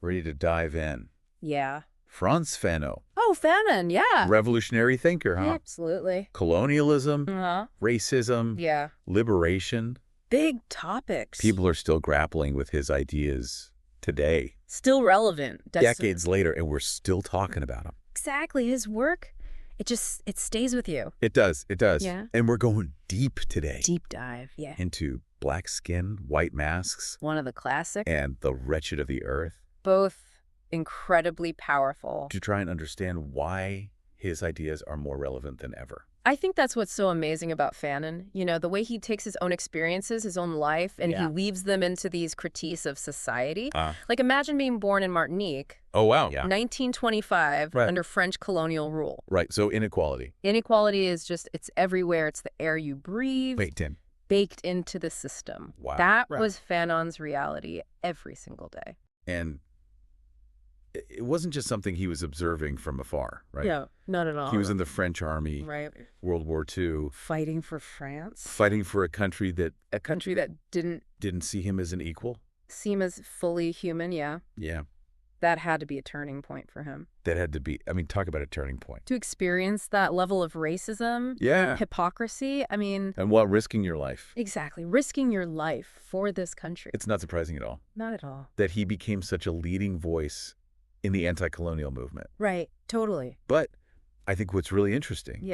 Ready to dive in. Yeah. Frantz Fanon. Oh, Fanon, yeah. Revolutionary thinker, huh? Absolutely. Colonialism, Uh-huh. racism, Yeah. liberation. Big topics. People are still grappling with his ideas today. Still relevant. Decades later, and we're still talking about them. Exactly. His work, it stays with you. It does. It does. Yeah. And we're going deep today. Deep dive, yeah. Into black skin, white masks. One of the classics. And the wretched of the earth. Both incredibly powerful. To try and understand why his ideas are more relevant than ever. I think that's what's so amazing about Fanon. You know, the way he takes his own experiences, his own life, and he weaves them into these critiques of society. Like, imagine being born in Martinique. Oh, wow. Yeah. 1925, under French colonial rule. Right. So inequality. Inequality is just, it's everywhere. It's the air you breathe. Baked into the system. Wow. That was Fanon's reality every single day. And it wasn't just something he was observing from afar, right? Yeah, not at all. He was in the French army, World War II. Fighting for France. Fighting for a country that didn't see him as an equal. Seem as fully human, yeah. Yeah. That had to be a turning point for him. That had to be, I mean, talk about a turning point. To experience that level of racism, hypocrisy, I mean... And while risking your life. Exactly. Risking your life for this country. It's not surprising at all. Not at all. That he became such a leading voice in the anti-colonial movement. Right. Totally. But I think what's really interesting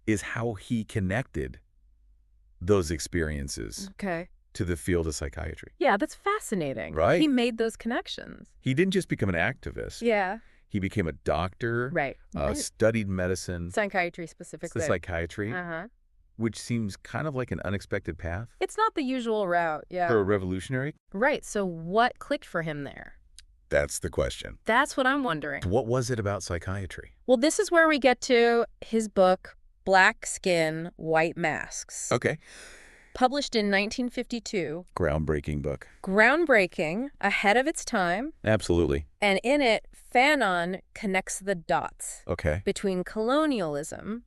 is how he connected those experiences to the field of psychiatry. Yeah, that's fascinating. Right? He made those connections. He didn't just become an activist. Yeah. He became a doctor. Right. Studied medicine. Psychiatry specifically. The psychiatry. Which seems kind of like an unexpected path. It's not the usual route, For a revolutionary. Right. So what clicked for him there? That's the question. That's what I'm wondering. What was it about psychiatry? Well, this is where we get to his book, Black Skin, White Masks. Okay. Published in 1952. Groundbreaking book. Groundbreaking, ahead of its time. Absolutely. And in it, Fanon connects the dots between colonialism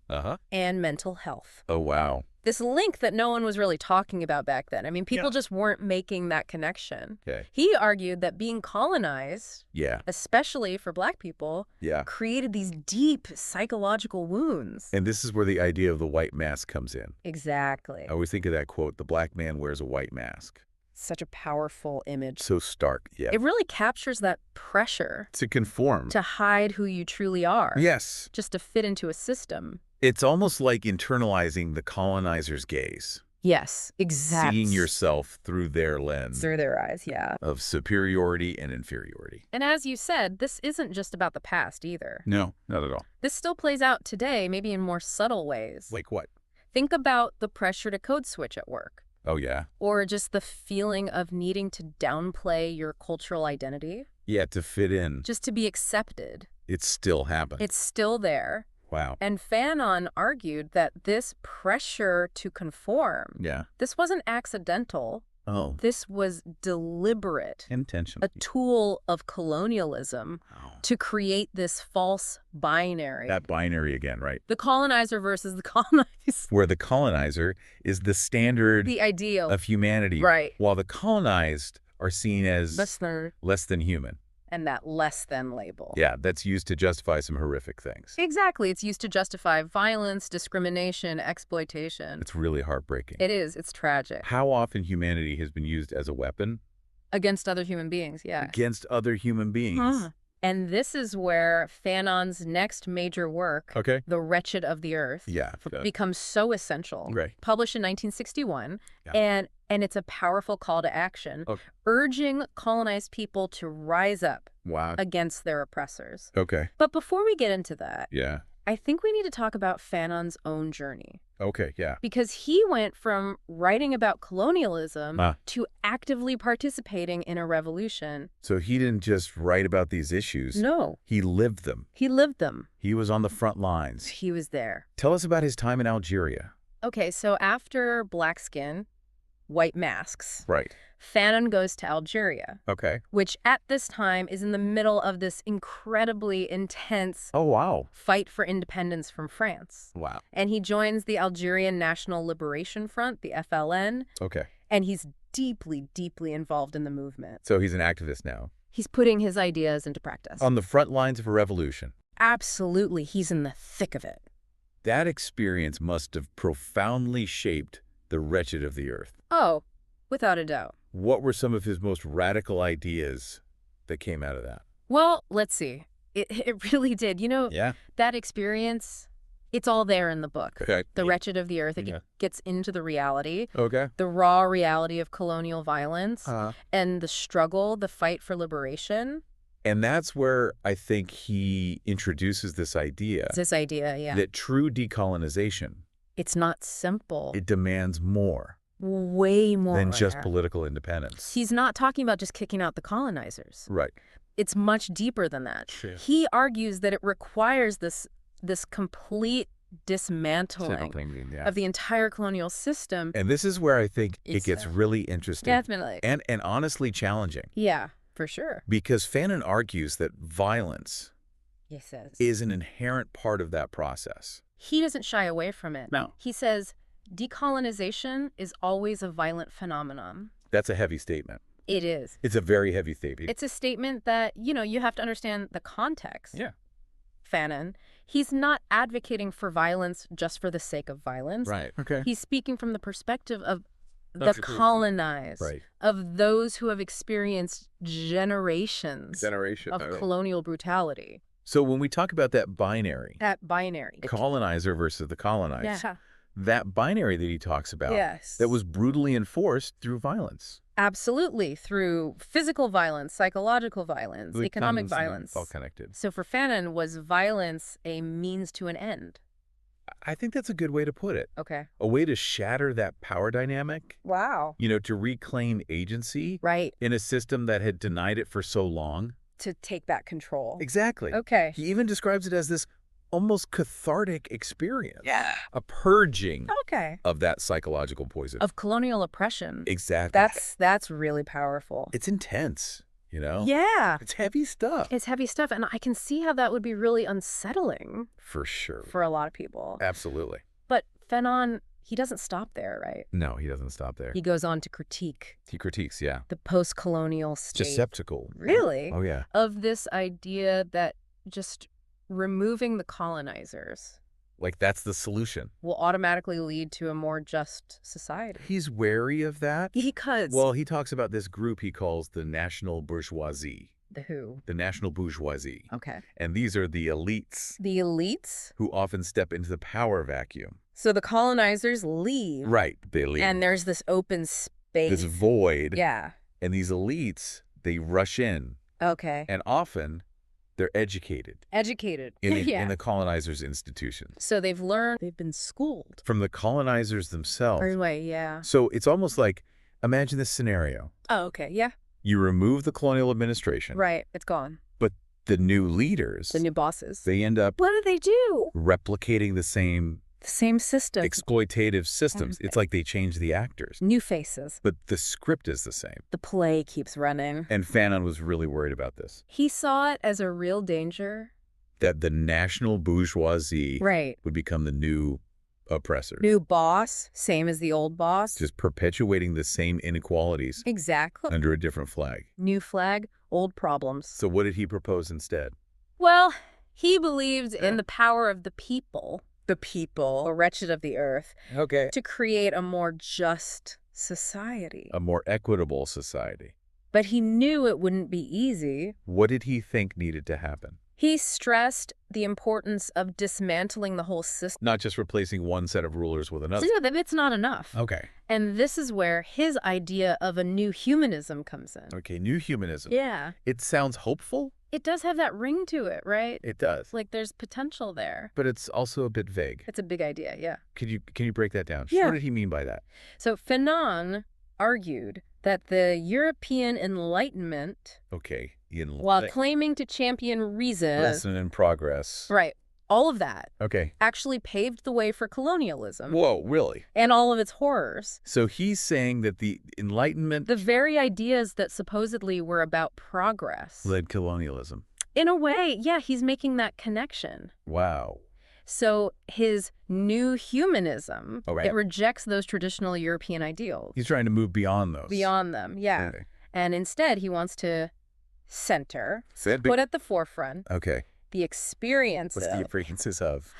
and mental health. Oh, wow. This link that no one was really talking about back then. I mean, people just weren't making that connection. He argued that being colonized, especially for Black people, created these deep psychological wounds. And this is where the idea of the white mask comes in. Exactly. I always think of that quote, the black man wears a white mask. Such a powerful image. So stark, It really captures that pressure. To conform. To hide who you truly are. Yes. Just to fit into a system. It's almost like internalizing the colonizer's gaze. Yes, exactly. Seeing yourself through their lens. Through their eyes, of superiority and inferiority. And as you said, this isn't just about the past either. No, not at all. This still plays out today, maybe in more subtle ways. Like what? Think about the pressure to code switch at work. Oh, yeah. Or just the feeling of needing to downplay your cultural identity. Yeah, to fit in. Just to be accepted. It still happens. It's still there. Wow. And Fanon argued that this pressure to conform, this wasn't accidental. Oh. This was deliberate. Intentional. A tool of colonialism to create this false binary. That binary again, right? The colonizer versus the colonized. Where the colonizer is the standard, the ideal of humanity. Right. While the colonized are seen as less than human. And that less than label. Yeah, that's used to justify some horrific things. Exactly. It's used to justify violence, discrimination, exploitation. It's really heartbreaking. It is. It's tragic. How often humanity has been used as a weapon? Against other human beings, Against other human beings. And this is where Fanon's next major work, The Wretched of the Earth, becomes so essential. Published in 1961, and it's a powerful call to action, urging colonized people to rise up against their oppressors. But before we get into that, I think we need to talk about Fanon's own journey. Because he went from writing about colonialism to actively participating in a revolution. So he didn't just write about these issues. No. He lived them. He lived them. He was on the front lines. He was there. Tell us about his time in Algeria. Okay, so after Black Skin, White Masks. Right. Fanon goes to Algeria. Okay. Which at this time is in the middle of this incredibly intense fight for independence from France. Wow. And he joins the Algerian National Liberation Front, the FLN. Okay. And he's deeply, deeply involved in the movement. So he's an activist now. He's putting his ideas into practice. On the front lines of a revolution. Absolutely. He's in the thick of it. That experience must have profoundly shaped the wretched of the earth. Oh, without a doubt. What were some of his most radical ideas that came out of that? Well, let's see. It really did. That experience, it's all there in the book. Okay. The Wretched of the Earth. It gets into the reality. Okay. The raw reality of colonial violence and the struggle, the fight for liberation. And that's where I think he introduces this idea. That true decolonization. It's not simple. It demands more. Way more. Than just political independence. He's not talking about just kicking out the colonizers. Right. It's much deeper than that. Sure. He argues that it requires this complete dismantling of the entire colonial system. And this is where I think it gets really interesting. Definitely. And honestly challenging. Yeah, for sure. Because Fanon argues that violence he says, is an inherent part of that process. He doesn't shy away from it. No. He says decolonization is always a violent phenomenon. That's a heavy statement. It is. It's a very heavy statement. It's a statement that, you have to understand the context. Yeah. Fanon, he's not advocating for violence just for the sake of violence. Right. Okay. He's speaking from the perspective of the colonized, of those who have experienced generations of colonial brutality. So when we talk about that binary, colonizer versus the colonized, that binary that he talks about, that was brutally enforced through violence. Absolutely, through physical violence, psychological violence, economic violence. All connected. So for Fanon, was violence a means to an end? I think that's a good way to put it. Okay. A way to shatter that power dynamic. Wow. To reclaim agency. Right. In a system that had denied it for so long. To take back control. Exactly. Okay. He even describes it as this almost cathartic experience. Yeah. A purging of that psychological poison. Of colonial oppression. Exactly. That's really powerful. It's intense, Yeah. It's heavy stuff. It's heavy stuff, and I can see how that would be really unsettling. For sure. For a lot of people. Absolutely. But Fanon, he doesn't stop there, right? No, he doesn't stop there. He goes on to critique. He critiques, yeah. The post-colonial state. Receptacle. Really? Oh, yeah. Of this idea that just removing the colonizers, like that's the solution, will automatically lead to a more just society. He's wary of that. Because. Well, he talks about this group he calls the national bourgeoisie. The who? The national bourgeoisie. Okay. And these are the elites. The elites? Who often step into the power vacuum. So the colonizers leave. Right, they leave. And there's this open space. This void. Yeah. And these elites, they rush in. Okay. And often they're educated. In the colonizers' institutions. So they've learned, they've been schooled. From the colonizers themselves. Right, yeah. So it's almost like, imagine this scenario. Oh, okay, yeah. You remove the colonial administration. Right, it's gone. But the new leaders. The new bosses. They end up. What do they do? Replicating the same system. Exploitative systems. It's like they change the actors. New faces. But the script is the same. The play keeps running. And Fanon was really worried about this. He saw it as a real danger. That the national bourgeoisie would become the new oppressor. New boss, same as the old boss. Just perpetuating the same inequalities. Exactly. Under a different flag. New flag, old problems. So what did he propose instead? Well, he believed in the power of the people. The people, the wretched of the earth, to create a more just society. A more equitable society. But he knew it wouldn't be easy. What did he think needed to happen? He stressed the importance of dismantling the whole system. Not just replacing one set of rulers with another. So, it's not enough. Okay. And this is where his idea of a new humanism comes in. Okay, new humanism. Yeah. It sounds hopeful. It does have that ring to it, right? It does. Like there's potential there. But it's also a bit vague. It's a big idea, yeah. Can you break that down? Yeah. What did he mean by that? So Fanon argued that the European Enlightenment, while claiming to champion reason, lesson in progress, right, all of that, actually paved the way for colonialism. Whoa, really? And all of its horrors. So he's saying that the Enlightenment, the very ideas that supposedly were about progress, led colonialism. In a way, yeah, he's making that connection. Wow. So his new humanism, it rejects those traditional European ideals. He's trying to move beyond those. Beyond them, yeah. And instead, he wants to center, put at the forefront. Okay. The experiences. What's the experiences of?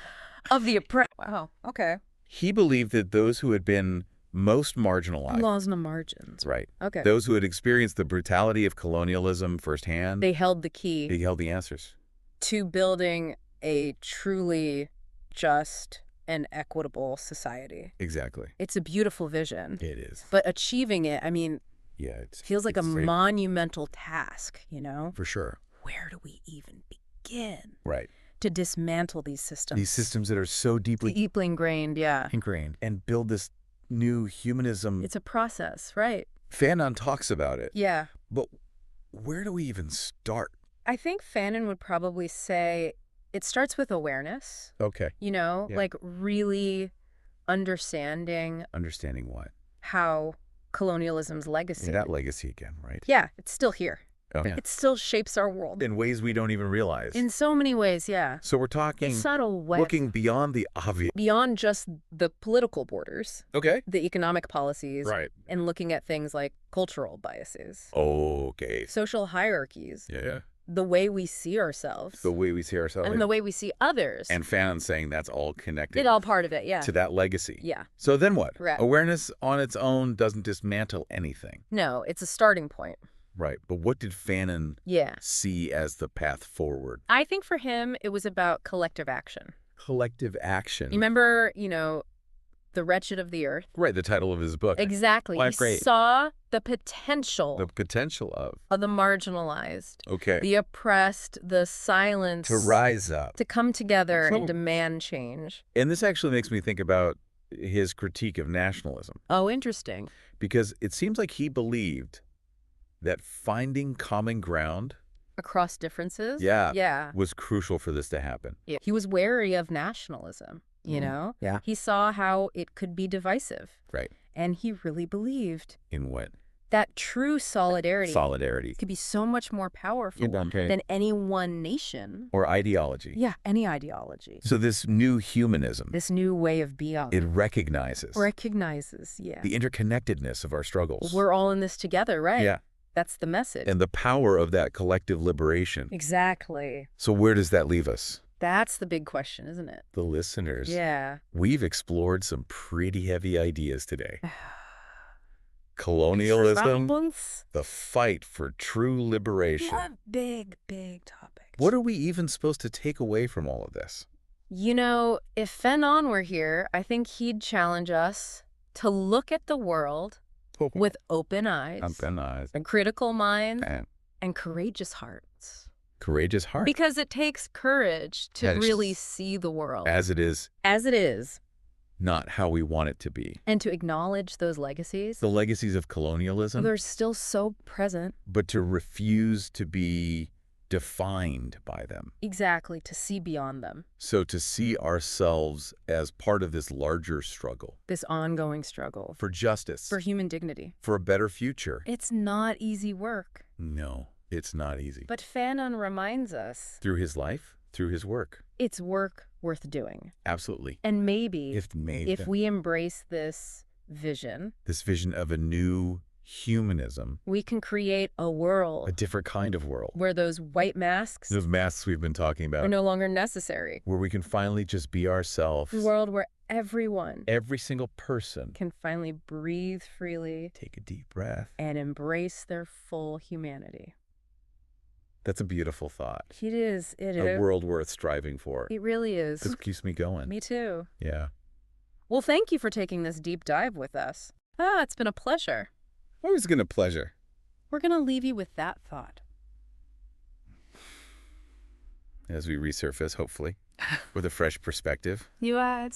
Of the oppressed. Wow, okay. He believed that those who had been most marginalized. Laws on the margins. Right. Okay. Those who had experienced the brutality of colonialism firsthand. They held the key. They held the answers. To building a truly just and equitable society. Exactly. It's a beautiful vision. It is. But achieving it, I mean, yeah, it feels like a monumental task, you know? For sure. Where do we even begin? Right. To dismantle these systems. These systems that are so deeply ingrained, yeah. Ingrained. And build this new humanism. It's a process, right? Fanon talks about it. Yeah. But where do we even start? I think Fanon would probably say it starts with awareness. Okay. You know, like really understanding. Understanding what? How colonialism's legacy. Yeah, that legacy again, right? Yeah, it's still here. Oh, yeah. It still shapes our world. In ways we don't even realize. In so many ways, yeah. So we're talking subtle ways. Looking beyond the obvious. Beyond just the political borders. Okay. The economic policies. Right. And looking at things like cultural biases. Okay. Social hierarchies. Yeah. The way we see ourselves. The way we see ourselves. And the way we see others. And Fanon saying that's all connected. It's all part of it, yeah. To that legacy. Yeah. So then what? Right. Awareness on its own doesn't dismantle anything. No, it's a starting point. Right. But what did Fanon see as the path forward? I think for him, it was about collective action. Collective action. You remember, The Wretched of the Earth? Right, the title of his book. Exactly. He saw the potential. The potential of the marginalized. Okay. The oppressed, the silenced. To rise up. To come together and demand change. And this actually makes me think about his critique of nationalism. Oh, interesting. Because it seems like he believed that finding common ground across differences was crucial for this to happen. Yeah. He was wary of nationalism, you know? Yeah. He saw how it could be divisive. Right. And he really believed in what? That true solidarity could be so much more powerful than any one nation. Or ideology. Yeah, any ideology. So this new humanism. This new way of being. It recognizes. Yeah. The interconnectedness of our struggles. We're all in this together, right? Yeah. That's the message. And the power of that collective liberation. Exactly. So where does that leave us? That's the big question, isn't it? The listeners. Yeah. We've explored some pretty heavy ideas today. Colonialism, the fight for true liberation. Big, big topic. What are we even supposed to take away from all of this? If Fanon were here, I think he'd challenge us to look at the world with open eyes. And critical minds. And courageous hearts. Courageous hearts. Because it takes courage to really see the world. As it is. As it is. Not how we want it to be. And to acknowledge those legacies. The legacies of colonialism. They're still so present. But to refuse to be defined by them. Exactly, to see beyond them. So to see ourselves as part of this larger struggle. This ongoing struggle. For justice. For human dignity. For a better future. It's not easy work. No, it's not easy. But Fanon reminds us. Through his life, through his work. It's work worth doing. Absolutely. And maybe if we embrace this vision. This vision of a new humanism. We can create a world. A different kind of world. Where those white masks. Those masks we've been talking about. Are no longer necessary. Where we can finally just be ourselves. A world where everyone. Every single person. Can finally breathe freely. Take a deep breath. And embrace their full humanity. That's a beautiful thought. It is. A world worth striving for. It really is. This keeps me going. Me too. Yeah. Well, thank you for taking this deep dive with us. It's been a pleasure. Always been a pleasure. We're going to leave you with that thought. As we resurface, hopefully, with a fresh perspective. On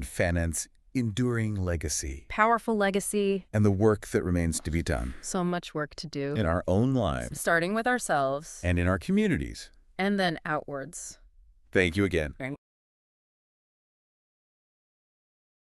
Fanon's enduring legacy. Powerful legacy. And the work that remains to be done. So much work to do. In our own lives. Starting with ourselves. And in our communities. And then outwards. Thank you again.